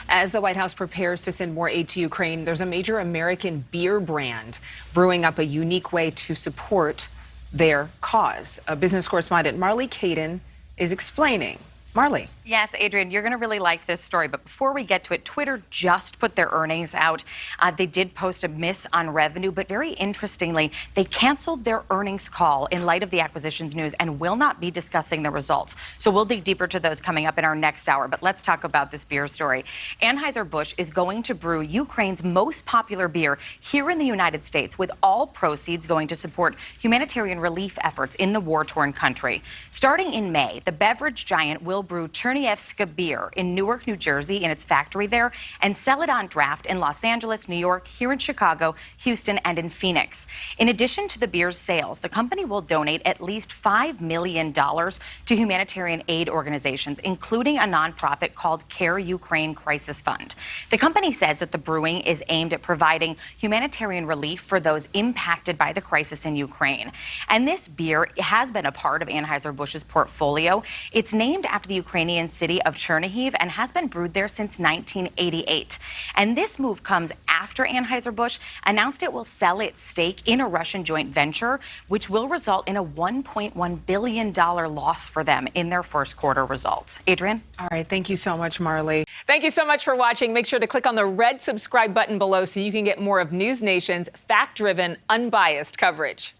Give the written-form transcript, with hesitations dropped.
As the White House prepares to send more aid to Ukraine, there's a major American beer brand brewing up a unique way to support their cause. A business correspondent, Marley Caden, is explaining. Marley. Yes, Adrienne, you're going to really like this story. But before we get to it, Twitter just put their earnings out. They did post a miss on revenue, but very interestingly, they canceled their earnings call in light of the acquisitions news and will not be discussing the results. So we'll dig deeper to those coming up in our next hour. But let's talk about this beer story. Anheuser-Busch is going to brew Ukraine's most popular beer here in the United States, with all proceeds going to support humanitarian relief efforts in the war-torn country. Starting in May, the beverage giant will brew Chernievska beer in Newark, New Jersey, in its factory there, and sell it on draft in Los Angeles, New York, here in Chicago, Houston, and in Phoenix. In addition to the beer's sales, the company will donate at least $5 million to humanitarian aid organizations, including a nonprofit called Care Ukraine Crisis Fund. The company says that the brewing is aimed at providing humanitarian relief for those impacted by the crisis in Ukraine. And this beer has been a part of Anheuser-Busch's portfolio. It's named after the Ukrainian city of Chernihiv and has been brewed there since 1988. And this move comes after Anheuser-Busch announced it will sell its stake in a Russian joint venture, which will result in a $1.1 billion loss for them in their first quarter results. Adrienne? All right. Thank you so much, Marley. Thank you so much for watching. Make sure to click on the red subscribe button below so you can get more of NewsNation's fact-driven, unbiased coverage.